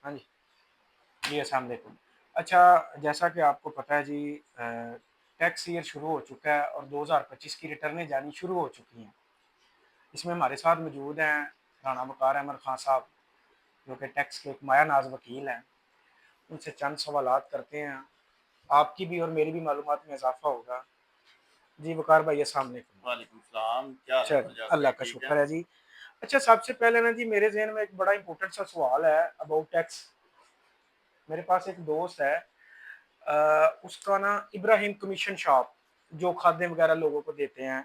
हाँ जी। जी, अस्सलाम वालेकुम। अच्छा, जैसा कि आपको पता है जी, टैक्स ईयर शुरू हो चुका है और 2025 की रिटर्नें जानी शुरू हो चुकी हैं। इसमें हमारे साथ मौजूद हैं राना वक़ार अहमद ख़ान साहब, जो कि टैक्स के एक माया नाज़ वकील हैं। उनसे चंद सवालात करते हैं, आपकी भी और मेरी भी मालूमात में इज़ाफ़ा होगा। जी, वक़ार भाई अस्सलाम वालेकुम। वालेकुम सलाम, क्या हाल है चलिए, फरजाद अल्लाह भाई, का ठीक है? शुक्र है जी। अच्छा, सबसे पहले ना जी मेरे ज़हन में एक बड़ा इम्पोर्टेंट सा सवाल है अबाउट टैक्स। मेरे पास एक दोस्त है, उसका ना इब्राहिम कमीशन शॉप, जो खाद्य वगैरह लोगों को देते हैं,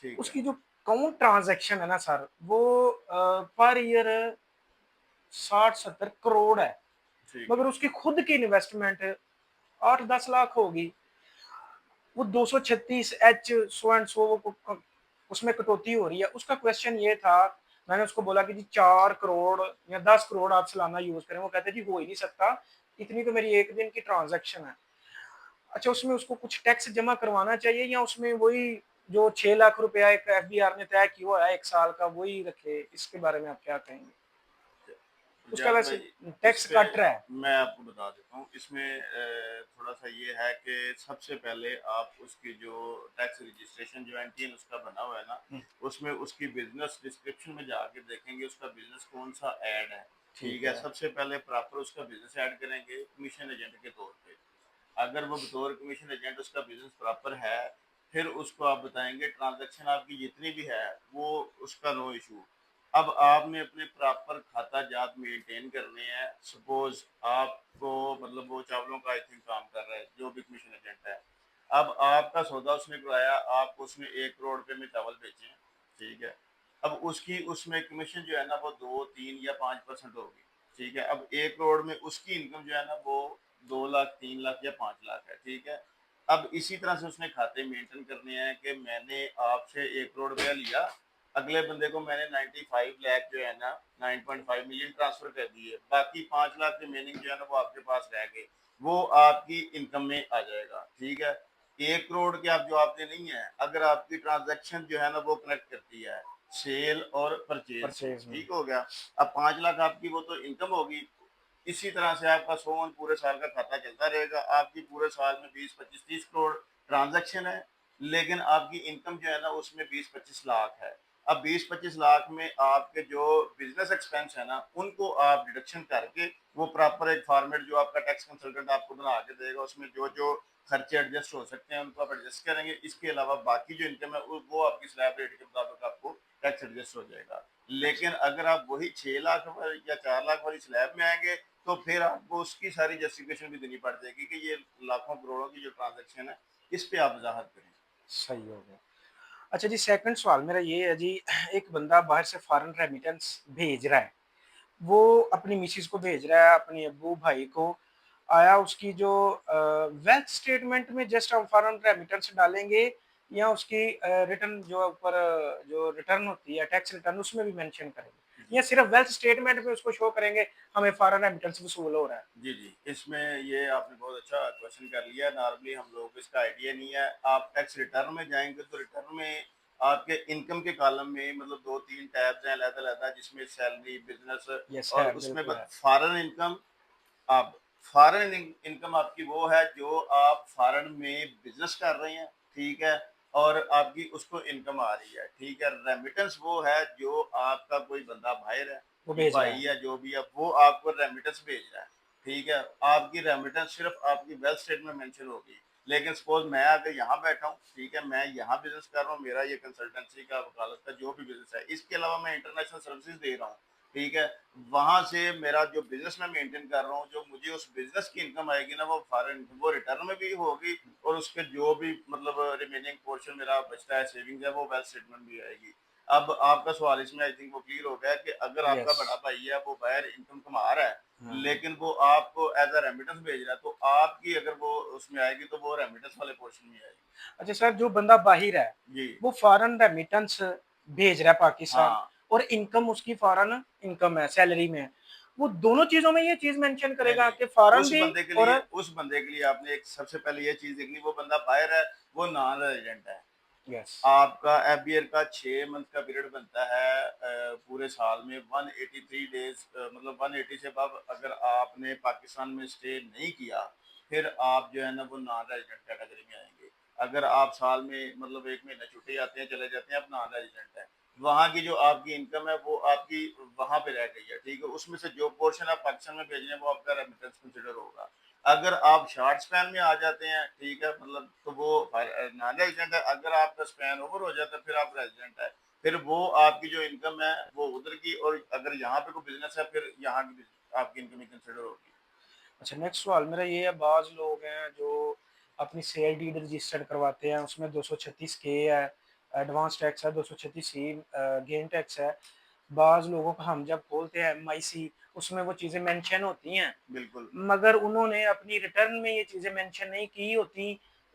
ठीक है, उसकी जो काउंट ट्रांजैक्शन है ना सर, वो पर ईयर 60-70 करोड़ है। ठीक मगर है, उसकी खुद की इन्वेस्टमेंट 8-10 लाख होगी। वो 236 एच सो एंड सो उसमें कटौती हो रही है। उसका क्वेश्चन ये था, मैंने उसको बोला कि जी 4 करोड़ या 10 करोड़ आप सालाना यूज करें। वो कहते जी हो ही नहीं सकता, इतनी तो मेरी एक दिन की ट्रांजैक्शन है। अच्छा, उसमें उसको कुछ टैक्स जमा करवाना चाहिए या उसमें वही जो 6 लाख रुपया एक एफबीआर ने तय किया हुआ है 1 साल का, वही रखे? इसके बारे में आप क्या कहेंगे? उसका फरजाद वैसे भाई, इस टैक्स पे कट रहा है। मैं आपको बता देता हूँ। इसमें थोड़ा-सा ये है कि सबसे पहले आप उसकी जो टैक्स रजिस्ट्रेशन जो एनटीएन उसका बना हुआ है ना, हुँ, उसमें उसकी बिज़नेस डिस्क्रिप्शन में जाके देखेंगे उसका बिज़नेस कौन-सा ऐड है, ठीक ठीक है? है। सबसे पहले प्रॉपर उसका बिज़नेस ऐड करेंगे कमीशन एजेंट के तौर पे। अगर वो बतौर कमीशन एजेंट उसका बिज़नेस प्रॉपर है, फिर उसको आप बताएँगे ट्रांज़ैक्शन आपकी जितनी भी है, वो उसका नो इश्यू। अब आपने अपने प्रॉपर खाता जात मेंटेन करने हैं। सपोज़ आपको मतलब वो चावलों का आई थिंक काम कर रहा है, जो भी कमीशन एजेंट है। अब आपका सौदा उसने कराया, आप उसमें 1 करोड़ रुपए में चावल बेचे हैं, ठीक है। अब उसकी उसमें कमीशन जो है ना वो 2, 3 या 5% होगी, ठीक है। अब 1 करोड़ में उसकी इनकम जो है ना वो 2 लाख, 3 लाख या 5 लाख है, ठीक है। अब इसी तरह से उसने खाते मेंटेन करने हैं कि मैंने आपसे 1 करोड़ रुपया लिया, अगले बंदे को मैंने 95 लाख जो है ना 9.5 मिलियन ट्रांसफर कर दिए, बाकी 5 लाख रिमेनिंग जो है ना वो आपके पास रह गए, वो आपकी इनकम में आ जाएगा, ठीक है। 1 करोड़ के आप जो आपने नहीं है, अगर आपकी ट्रांजैक्शन जो है ना वो कनेक्ट करती है सेल और परचेज से, परचेज़ में। ठीक हो गया। अब 5 लाख आपकी वो तो इनकम होगी। इसी तरह से आपका सोन पूरे साल का खाता चलता रहेगा। आपकी पूरे साल में 20, 25, 30 करोड़ ट्रांजैक्शन है, लेकिन आपकी इनकम जो है ना उसमें 20-25 लाख है। अब 20-25 लाख में आपके जो बिजनेस एक्सपेंस है ना उनको आप डिडक्शन करके वो प्रॉपर एक फॉर्मेट जो आपका टैक्स कंसल्टेंट आपको बना के देगा, उसमें जो जो खर्चे एडजस्ट हो सकते हैं उनको आप एडजस्ट करेंगे। इसके अलावा बाकी जो इनकम है वो आपकी स्लैब रेट के मुताबिक आपको टैक्स एडजस्ट हो जाएगा। अच्छा। लेकिन अगर आप वही 6 लाख या 4 लाख वाली स्लैब में आएंगे तो फिर आपको उसकी सारी जस्टिफिकेशन भी देनी पड़ जाएगी कि ये लाखों करोड़ों की जो ट्रांजैक्शन है इस पे आप वजाहत करें। सही हो गया। अच्छा जी, सेकंड सवाल मेरा ये है जी, एक बंदा बाहर से फॉरेन रेमिटेंस भेज रहा है। वो अपनी मिसेज़ को भेज रहा है, अपने अब्बू भाई को। आया उसकी जो वेल्थ स्टेटमेंट में जस्ट हम फॉरेन रेमिटेंस डालेंगे या उसकी रिटर्न जो ऊपर जो रिटर्न होती है, टैक्स रिटर्न, उसमें भी मेंशन करेंगे? जी या सिर्फ वेल्थ स्टेटमेंट में उसको शो करेंगे हमें फॉरेन रेमिटेंस वसूल हो रहा है? जी जी, इसमें ये आपने बहुत अच्छा क्वेश्चन कर लिया। नॉर्मली हम लोगों को इसका आइडिया नहीं है। आप टैक्स रिटर्न में जाएंगे तो रिटर्न में आपके इनकम के कॉलम में मतलब 2-3 टैब्स हैं अलग-अलग, जिसमें सैलरी, बिजनेस यस और है, उसमें बिल्कुल है। Foreign income. अब फॉरेन इनकम आपकी वो है जो आप फॉरेन में बिजनेस कर रहे हैं, ठीक है, और आपकी उसको इनकम आ रही है, ठीक है। रेमिटेंस वो है जो आपका कोई बंदा बाहर है, वो भेज रहा भाई है। या जो भी है, वो आपको रेमिटेंस भेज रहा है, ठीक है। आपकी रेमिटेंस सिर्फ आपकी वेल्थ स्टेटमेंट में मेंशन होगी। लेकिन सपोज मैं अगर यहाँ बैठा हूँ, ठीक है, मैं यहाँ बिजनेस कर रहा हूँ, मेरा ये कंसल्टेंसी का वकालत का जो भी बिजनेस है, इसके अलावा मैं इंटरनेशनल सर्विसेज दे रहा हूँ, ठीक है। वहां से मेरा जो बिजनेस मैं मेंटेन कर रहा हूँ, जो मुझे उस बिजनेस की इनकम आएगी ना वो फॉरेन वो रिटर्न में भी होगी, और उसके जो भी मतलब रिमेनिंग पोर्शन मेरा बचता है सेविंग्स है वो वेल्थ स्टेटमेंट भी आएगी। अब आपका सवाल इसमें आई थिंक वो क्लियर हो गया कि अगर आपका यस। बड़ा भाई है वो बाहर इनकम कमा रहा है, हाँ। लेकिन वो आपको एज अ रेमिटेंस भेज रहा है, तो आपकी अगर वो उसमें आएगी तो वो रेमिटेंस वाले पोर्शन में आएगी। अच्छा सर, जो बंदा बाहिर है, जी। वो फॉरेन रेमिटेंस भेज रहा है पाकिस्तान, हाँ। और इनकम उसकी फॉरेन इनकम है, सैलरी में है। वो दोनों चीज़ों में ये चीज़ मेंशन नहीं करेगा नहीं, कि फॉरेन उस भी बंदे के लिए और उस बंदे के लिए आपने एक सबसे पहले ये चीज देखनी, वो बंदा बाहर है, वो नॉन रेजिडेंट है। यस। आपका एफबीआर का 6 मंथ का पीरियड बनता है पूरे साल में 183 डेज, मतलब 180 से अब अगर आपने पाकिस्तान में स्टे नहीं किया, फिर आप जो है ना वो नॉन रेजिडेंट कैटेगरी में आएंगे। अगर आप साल में मतलब 1 महीना छुट्टी आते हैं, चले जाते हैं, आप नॉन रेजिडेंट हैं। वहाँ की जो आपकी इनकम है वो आपकी वहाँ पे रह गई है, ठीक है? उसमें से जो पोर्शन आप पाकिस्तान में भेज रहे हैं वो आपका रेमिटेंस कंसिडर होगा। अगर आप शॉर्ट स्पैन में आ जाते हैं, ठीक है, मतलब तो वो नॉन रेजिडेंट है। अगर आपका स्पैन ओवर हो जाता है फिर आप रेजिडेंट है। फिर वो आपकी जो इनकम है वो उधर की, और अगर यहाँ पे कोई बिजनेस है फिर यहाँ की आपकी इनकम ही कंसिडर होगी। अच्छा, नेक्स्ट सवाल मेरा ये है, बाज़ लोग हैं जो अपनी सेल डीड रजिस्टर्ड करवाते हैं, उसमें 236 के है, एडवांस टैक्स है, 236 सी गेन टैक्स है। बाज़ लोगों को हम जब खोलते हैं एमआईसी, उसमें वो चीज़ें मेंशन होती हैं, बिल्कुल। मगर उन्होंने अपनी रिटर्न में ये चीज़ें मेंशन नहीं की होती,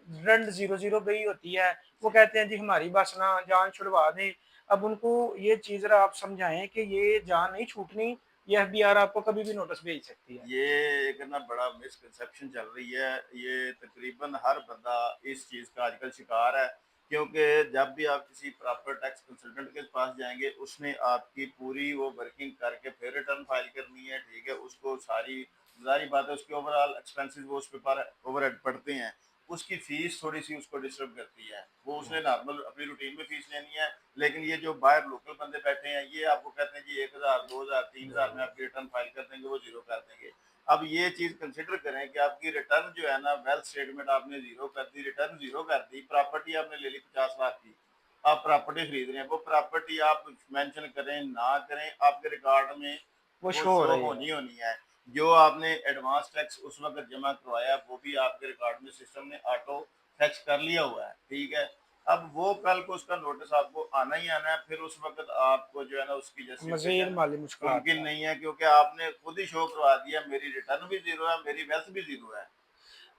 रिटर्न 00 गई होती है। वो कहते हैं जी हमारी बस ना जान छुड़वा दें। अब उनको ये चीज़ ज़रा आप समझाएँ कि ये जान नहीं छूटनी, ये एफबीआर आपको कभी भी नोटिस भेज सकती है। ये एक ना बड़ा मिसकंसेप्शन चल रही है। ये तकरीबन हर बंदा इस चीज़ का आजकल शिकार है, क्योंकि जब भी आप किसी प्रॉपर टैक्स कंसल्टेंट के पास जाएँगे, उसने आपकी पूरी वो वर्किंग करके फिर रिटर्न फाइल करनी है, ठीक है? उसको सारी ज़ाहिर बात है उसके ओवरऑल एक्सपेंसेस वो उस पे पर ओवरहेड पड़ते हैं। उसकी फ़ीस थोड़ी-सी उसको डिस्टर्ब करती है। वो उसने यस। नॉर्मल अपनी रूटीन में फ़ीस लेनी है, लेकिन ये जो बाहर लोकल बंदे बैठे हैं, ये आपको कहते हैं जी 1000, 2000, 3000 में आपकी रिटर्न फाइल कर देंगे, वो ज़ीरो कर देंगे। अब ये चीज़ कंसिडर करें कि आपकी रिटर्न जो है ना, वेल्थ स्टेटमेंट आपने ज़ीरो कर दी, रिटर्न ज़ीरो कर दी, प्रॉपर्टी आपने ले ली 50 लाख की, आप प्रॉपर्टी खरीद रहे हैं, वो प्रॉपर्टी आप मेंशन करें, ना करें, आपके रिकॉर्ड में वो वो शो हो शो रही है। होनी होनी है। जो आपने एडवांस टैक्स उस वक़्त जमा करवाया, वो भी आपके रिकॉर्ड में सिस्टम ने ऑटो फेच कर लिया हुआ है, ठीक है? अब वो कल को उसका नोटिस आपको आना ही आना है, फिर उस वक़्त आपको जो है ना उसकी मज़ीद जस्टिफिकेशन माली मुश्किलात मुमकिन है। नहीं है, क्योंकि आपने खुद ही शो करवा दिया मेरी रिटर्न भी ज़ीरो है, मेरी वेल्थ भी ज़ीरो है,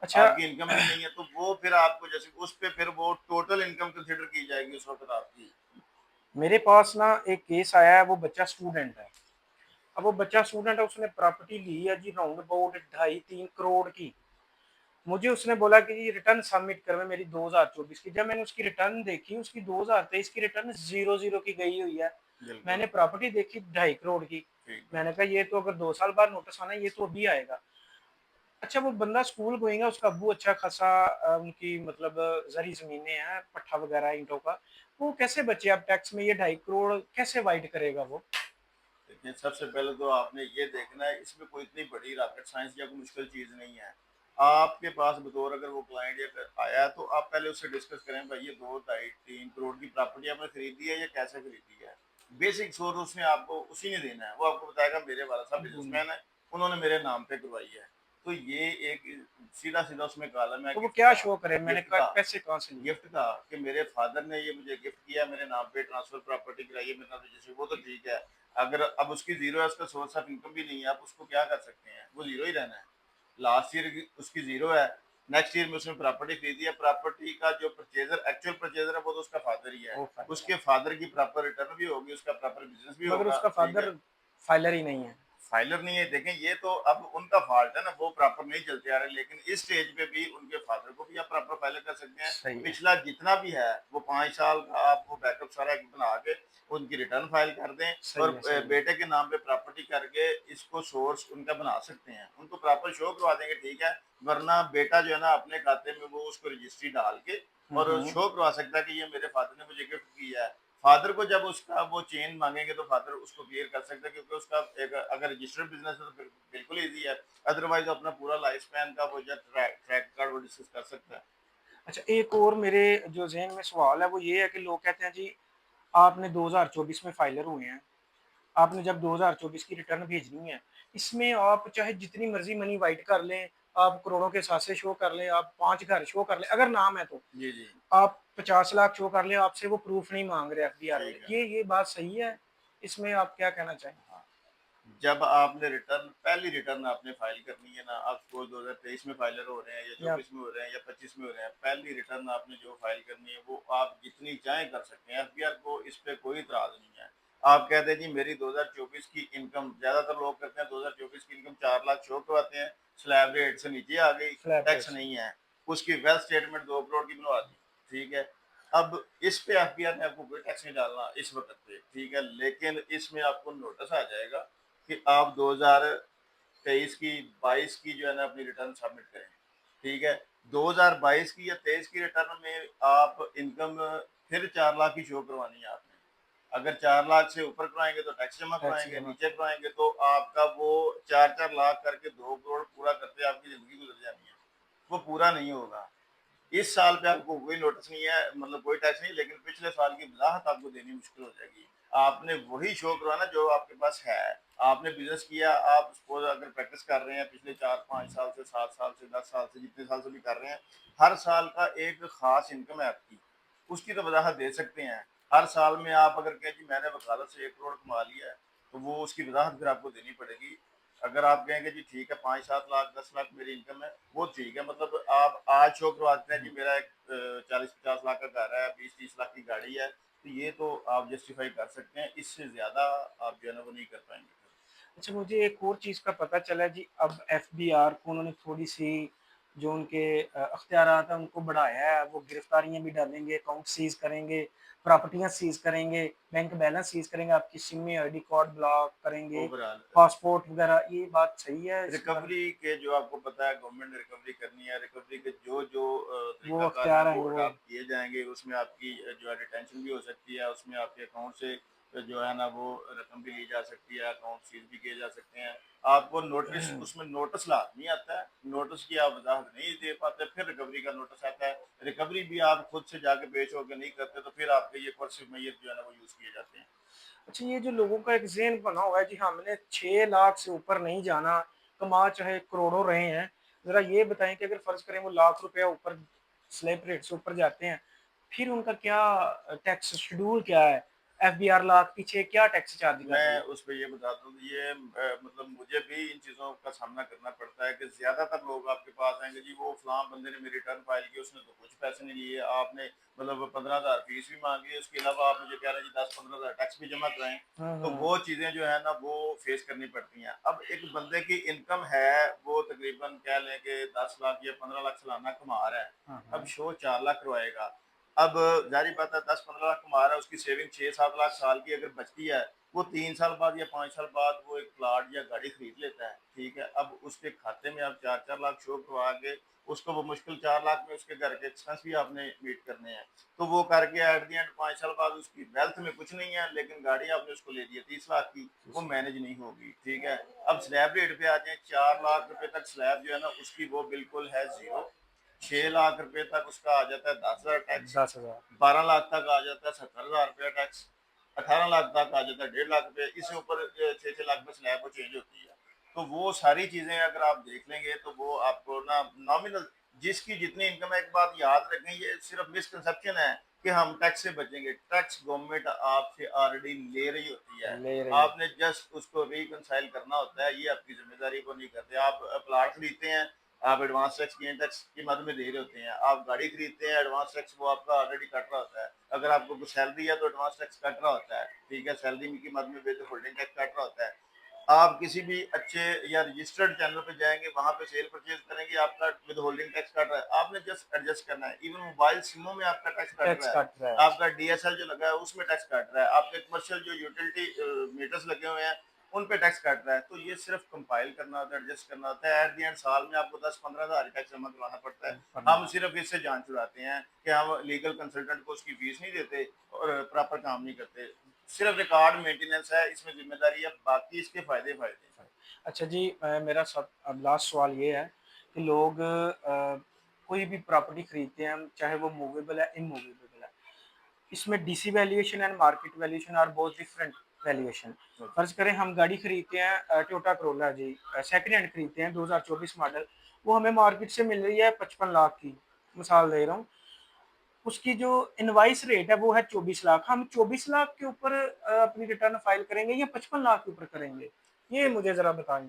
अच्छा, आपकी इनकम भी नहीं है, तो वो फिर आपको जैसे उस पे फिर वो टोटल इनकम कंसिडर की जाएगी उस वक़्त आपकी। मेरे पास ना एक केस आया है, वो बच्चा स्टूडेंट है। अब वो बच्चा स्टूडेंट है, उसने प्रॉपर्टी ली है जी राउंड अबाउट 2.5-3 करोड़ की। मुझे उसने बोला कि जी रिटर्न सबमिट करवे मेरी 2024 की। जब मैंने उसकी रिटर्न देखी, उसकी 2023 की रिटर्न 00 की गई हुई है। बिल्कुल, मैंने प्रॉपर्टी देखी 2.5 करोड़ की। ठीक है। मैंने कहा ये तो अगर 2 साल बाद नोटिस आना है, ये तो अभी आएगा। अच्छा, वो बंदा स्कूल गोइंग है, उसका अब्बू अच्छा खासा उनकी मतलब ज़री ज़मीनें हैं, पट्ठा वगैरह ईंटों का। वो कैसे बचे अब टैक्स में, ये 2.5 करोड़ कैसे वाइट करेगा वो? देखिए, सबसे पहले तो आपने ये देखना है, इसमें कोई इतनी बड़ी रॉकेट साइंस या कोई मुश्किल चीज़ नहीं है। आपके पास बतौर अगर वो क्लाइंट या आया है, तो आप पहले उससे डिस्कस करें, भाई ये 2, ढाई, 3 करोड़ की प्रॉपर्टी आपने खरीदी है, या कैसे खरीदी है? बेसिक सोर्स उसने आपको उसी ने देना है। वो आपको बताएगा मेरे वाला साहब हुँ। बिज़नेसमैन है, उन्होंने मेरे नाम पे करवाई है। तो ये एक सीधा-सीधा उसमें कॉलम है तो वो गिफ्ट क्या का, शो करे, मैंने गिफ्ट का। पैसे कहाँ से लिए? गिफ्ट था कि मेरे फादर ने ये मुझे गिफ्ट किया, मेरे नाम पे ट्रांसफर प्रॉपर्टी कराई है, मेरे नाम रजिस्ट्री, वो तो ठीक है। अगर अब उसकी जीरो है, उसका सोर्स ऑफ इनकम भी नहीं है, आप उसको क्या कर सकते हैं? वो जीरो ही रहना है। लास्ट ईयर उसकी जीरो है, नेक्स्ट ईयर में उसने प्रॉपर्टी खरीदी है, प्रॉपर्टी का जो परचेजर एक्चुअल परचेजर है वो तो उसका फादर ही है। ओह फाइल है। उसके फादर की प्रॉपर रिटर्न भी होगी, उसका प्रॉपर बिजनेस भी मगर होगा, उसका ठीक है। फादर फाइलर ही नहीं है। फाइलर नहीं है, देखें ये तो अब उनका फॉल्ट है ना, वो प्रॉपर नहीं चलते आ रहे, लेकिन इस स्टेज पे भी उनके फादर को भी आप प्रॉपर फाइलर कर सकते हैं। सही है, पिछला जितना भी है वो 5 साल का आप वो बैकअप सारा एक बना के उनकी रिटर्न फाइल कर दें, और सही है, सही है। बेटे के नाम पे प्रॉपर्टी करके इसको सोर्स उनका बना सकते हैं, उनको प्रॉपर शो करवा देंगे, ठीक है। वरना बेटा जो है ना अपने खाते में वो उसको रजिस्ट्री डाल के हुँ, और हुँ। शो करवा सकता है कि ये मेरे फादर ने मुझे गिफ्ट किया है। फादर को जब उसका वो चेन मांगेंगे तो फादर उसको क्लियर कर सकता है, क्योंकि उसका एक अगर रजिस्टर्ड बिजनेस है तो फिर बिल्कुल ईजी है। अदरवाइज अपना पूरा लाइफ स्पैन का वो जो ट्रैक ट्रैक कार्ड वो डिस्कस कर सकता है। अच्छा, एक और मेरे जो ज़हन में सवाल है वो ये है कि लोग कहते हैं जी आपने 2024 में फाइलर हुए हैं, आपने जब 2024 की रिटर्न भेजनी है, इसमें आप चाहे जितनी मर्ज़ी मनी वाइट कर लें, आप करोड़ों के सासे शो कर लें, आप 5 घर शो कर लें, अगर नाम है तो। जी जी। आप 50 लाख शो कर लें, आपसे वो प्रूफ नहीं माँग रहे एफबीआर वाले। ठीक है। ये बात सही है? इसमें आप क्या कहना चाहेंगे? हाँ, जब आपने रिटर्न पहली रिटर्न आपने फाइल करनी है ना, आप सपोज 2023 में फाइलर हो रहे हैं, या या 24 में हो रहे हैं, या 25 में हो रहे हैं, पहली रिटर्न आपने जो फाइल करनी है वो आप जितनी चाहें कर सकते हैं, एफबीआर को इस पे कोई इतराज नहीं है। आप कहते हैं जी मेरी 2024 की इनकम, ज्यादातर लोग करते हैं 2024 की इनकम 4 लाख शो करवाते हैं, स्लैब रेट से नीचे आ गई, स्लैब टैक्स रेट से? नहीं है, उसकी वेल्थ स्टेटमेंट 2 करोड़ की बनवा दी, ठीक है। अब इस पे एफबीआर ने आपको कोई टैक्स नहीं डालना इस वक़्त पे, ठीक है? लेकिन इसमें आपको नोटिस आ जाएगा कि आप 2023 की, 22 की जो है ना अपनी रिटर्न सबमिट करें, ठीक है? 2022 की या 23 की रिटर्न में आप इनकम फिर 4 लाख की शो करवानी है आपने। अगर 4 लाख से ऊपर करवाएँगे तो टैक्स जमा टैक्स कराएँगे, जमा। नीचे करवाएँगे तो आपका वो 4-4 लाख करके 2 करोड़ पूरा करते आपकी ज़िंदगी गुज़र जानी है। वो पूरा नहीं होगा। इस साल पे आपको कोई नोटिस नहीं है, मतलब कोई टैक्स नहीं, लेकिन पिछले साल की वज़ाहत आपको देनी मुश्किल हो जाएगी। आपने वही शो करवाना जो आपके पास है। आपने बिज़नेस किया, आप सपोज़ अगर प्रैक्टिस कर रहे हैं पिछले 4-5 साल से, 7 साल से, 10 साल से, जितने साल से भी कर रहे हैं, हर साल का एक ख़ास इनकम है आपकी, उसकी तो वज़ाहत दे सकते हैं। हर साल में आप अगर कहें कि मैंने वकालत से 1 करोड़ कमा लिया है, तो वो उसकी वज़ाहत फिर आपको देनी पड़ेगी। अगर आप कहेंगे जी ठीक है 5-7 लाख 10 लाख मेरी इनकम है, वो ठीक है, मतलब आप आज शो करवाते हैं जी मेरा एक 40-50 लाख का घर है, 20-30 लाख की गाड़ी है, तो ये तो आप जस्टिफाई कर सकते हैं, इससे ज़्यादा आप जो है ना वो नहीं कर पाएंगे। अच्छा, मुझे एक और चीज़ का पता चला जी, अब एफबीआर को उन्होंने थोड़ी-सी जो उनके अख्तियारात हैं उनको बढ़ाया है, वो गिरफ्तारियाँ भी डालेंगे, अकाउंट सीज़ करेंगे, प्रॉपर्टियाँ सीज़ करेंगे, बैंक बैलेंस सीज़ करेंगे, आपकी सिम में आईडी कार्ड ब्लॉक करेंगे, ओवरऑल पासपोर्ट वगैरह, ये बात सही है इसके बारे में? रिकवरी के जो आपको पता है गवर्नमेंट ने रिकवरी करनी है, रिकवरी के जो वो तरीकाकार हैं अख्तियार हैं वो वो अडॉप्ट किए जाएँगे, उसमें आपकी जो है डिटेंशन भी हो सकती है, उसमें आपके अकाउंट से जो है ना वो रकम भी ली जा सकती है, अकाउंट सीज़ भी किए जा सकते हैं। आपको नोटिस, उसमें नोटिस लाज़मी आता है, नोटिस की आप वज़ाहत नहीं दे पाते, फिर रिकवरी का नोटिस आता है। रिकवरी भी आप खुद से जाके पेश होके नहीं करते, तो फिर आपके ये कोर्सिव मेजर जो है ना वो यूज़ किए जाते हैं। अच्छा, ये जो लोगों का एक ज़हन बना हुआ है जी हमने 6 लाख से ऊपर नहीं जाना, कमा चाहे करोड़ों रहे हैं। ज़रा ये बताएँ कि अगर फ़र्ज़ करें वो लाख रुपया ऊपर स्लैब रेट से ऊपर जाते हैं, फिर उनका क्या टैक्स शेड्यूल क्या है? एफबीआर लाख पीछे क्या टैक्स चार्ज कर रही मैं है? उस पे ये बता दूँ कि ये मतलब मुझे भी इन चीज़ों का सामना करना पड़ता है कि ज़्यादातर लोग आपके पास आएँगे जी वो फलाँ बंदे ने मेरी रिटर्न फाइल की, उसने तो कुछ पैसे नहीं लिए, आपने मतलब 15,000 फीस भी माँगी है, उसके अलावा आप मुझे कह रहे हैं जी 10-15,000 टैक्स भी जमा कराएँ, हाँ, तो हाँ। वो चीज़ें जो है ना वो फेस करनी पड़ती हैं। अब एक बंदे की इनकम है, वो तकरीबन कह लें कि 10 लाख या 15 लाख सालाना कमा रहा है, हाँ, अब हाँ। शो 4 लाख करवाएगा। अब ज़ाहिर बात है 10-15 लाख कमा रहा है, उसकी सेविंग 6-7 लाख साल की अगर बचती है, वो 3 साल बाद या 5 साल बाद वो एक प्लॉट या गाड़ी खरीद लेता है, ठीक है? अब उसके खाते में आप 4-4 लाख शो करवा के उसको वो मुश्किल 4 लाख में उसके घर के एक्सपेंस भी आपने मीट करने हैं। तो वो करके एट द एंड 5 साल बाद उसकी वेल्थ में कुछ नहीं है, लेकिन गाड़ी आपने उसको ले दी है 30 लाख की, वो मैनेज नहीं होगी, ठीक है? अब स्लैब रेट पे आ जाएँ, 4 लाख रुपए तक स्लैब जो है ना उसकी वो बिल्कुल है ज़ीरो। 6 लाख रुपए तक उसका आ जाता है 10,000 टैक्स, 10,000। 12 लाख तक आ जाता है 70,000 रुपया टैक्स, 18 लाख तक आ जाता है 1.5 लाख रुपए, इससे ऊपर 6-6 लाख में स्लैब वो चेंज होती है। तो वो सारी चीज़ें अगर आप देख लेंगे तो वो आपको ना नॉमिनल जिसकी जितनी इनकम है, एक बात याद रखें, ये सिर्फ मिसकंसेप्शन है कि हम टैक्स से बचेंगे। टैक्स गवर्नमेंट आपसे ऑलरेडी ले रही होती है। ले रही हो। आपने जस्ट उसको रिकंसाइल करना होता है, ये आपकी ज़िम्मेदारी को नहीं करते। आप प्लॉट खरीदते हैं, आप एडवांस टैक्स गेन टैक्स की मद में दे रहे होते हैं। आप गाड़ी खरीदते हैं, एडवांस टैक्स वो आपका ऑलरेडी कट रहा होता है। अगर आपको कुछ सैलरी है तो एडवांस टैक्स कट रहा होता है, ठीक है? सैलरी की मद में विद होल्डिंग टैक्स कट रहा होता है। आप किसी भी अच्छे या रजिस्टर्ड चैनल पे जाएँगे, वहाँ पे सेल परचेज़ करेंगे, आपका विद होल्डिंग टैक्स कट रहा है। आपने जस्ट एडजस्ट करना है। इवन मोबाइल सिमों में आपका टैक्स कट टैक्स रहा है। काट रहा है। आपका डीएसएल जो लगा है उसमें टैक्स कट रहा है। आपके कमर्शियल जो यूटिलिटी मीटर्स लगे हुए हैं, उन पे टैक्स कट रहा है। तो ये सिर्फ कंपाइल करना होता है, एडजस्ट करना होता है। एट द एंड साल में आपको 10-15 हज़ार टैक्स जमा करवाना पड़ता है। हम सिर्फ इससे जान छुड़ाते हैं कि हम लीगल कंसल्टेंट को उसकी फीस नहीं देते और प्रॉपर काम नहीं करते। सिर्फ रिकॉर्ड मेंटेनेंस है, इसमें ज़िम्मेदारी है, बाकी इसके फ़ायदे फ़ायदे हैं। अच्छा जी, मेरा सब अब लास्ट सवाल ये है कि लोग कोई भी प्रॉपर्टी खरीदते हैं, चाहे वो मूवेबल है, इमूवेबल है। इसमें DC valuation and market valuation are both different valuation. फर्ज करें हम गाड़ी खरीदते हैं टोयोटा करोला जी, सेकंड हैंड खरीदते हैं 2024 मॉडल, वो हमें मार्केट से मिल रही है 55 लाख की, मिसाल दे रहा हूँ। उसकी जो इनवाइस रेट है वो है 24 लाख, हम 24 लाख के ऊपर अपनी रिटर्न फाइल करेंगे या 55 लाख के ऊपर करेंगे? ये मुझे जरा बताएं।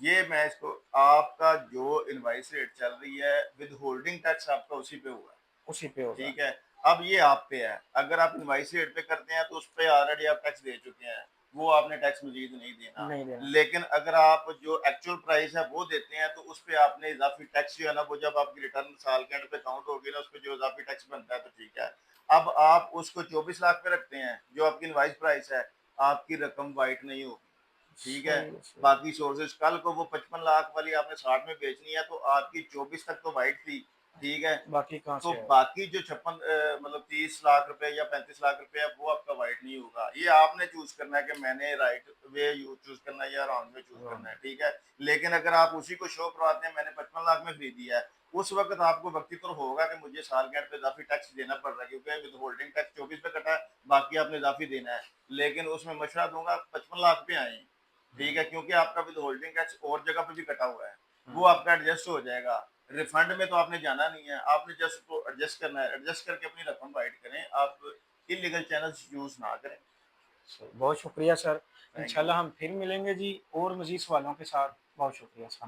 ये मैं इसको आपका जो इनवॉइस रेट चल रही है विद होल्डिंग टैक्स आपका उसी पे हुआ है। उसी पे होगा। ठीक है। अब ये आप पे है, अगर आप इनवॉइस रेट पे करते हैं तो उस पे ऑलरेडी आप टैक्स दे चुके हैं, वो आपने टैक्स मजीद नहीं देना। नहीं देना। लेकिन अगर आप जो एक्चुअल प्राइस है वो देते हैं तो उस पे आपने इजाफी टैक्स जो है ना वो जब आपकी रिटर्न साल के एंड पे काउंट होगी ना उस पे जो इजाफी टैक्स बनता है तो ठीक है। अब आप उसको 24 लाख पे रखते हैं, जो आपकी इनवॉइस प्राइस है, आपकी रकम वाइट नहीं होगी, ठीक है? सही है, सही है। बाकी सोर्सेज़ कल को वो 55 लाख वाली आपने 60 में बेचनी है, तो आपकी 24 तक तो वाइट थी, ठीक है? बाकी कहाँ तो से आएगा? बाकी जो 56 मतलब 30 लाख रुपए या 35 लाख रुपए है, वो आपका वाइट नहीं होगा। ये आपने चूज़ करना है कि मैंने राइट वे यू चूज़ करना है या रॉन्ग वे चूज़ करना है, रॉन्ग। ठीक है? लेकिन अगर आप उसी को शो करवाते हैं मैंने 55 लाख में खरीदी है, उस वक़्त आपको वक़्तित होगा कि मुझे साल के एंड पे इज़ाफ़ी टैक्स देना पड़ रहा है, क्योंकि विथहोल्डिंग टैक्स 24 पे कटा है, बाकी आपने इज़ाफ़ी देना है। लेकिन उसमें मशवरा दूँगा 55 लाख पे आएँ, ठीक है? क्योंकि आपका विथहोल्डिंग टैक्स और जगह पे भी कटा हुआ है, वो हुँ, आपका एडजस्ट हो जाएगा। रिफंड में तो आपने जाना नहीं है, आपने जस्ट उसको एडजस्ट करना है, एडजस्ट करके अपनी रकम वाइट करें, आप इल्लीगल चैनल्स यूज़ ना करें। सही। बहुत शुक्रिया सर। Thank you. इंशाल्लाह हम फिर मिलेंगे जी और मज़ीद सवालों के साथ। बहुत शुक्रिया सर।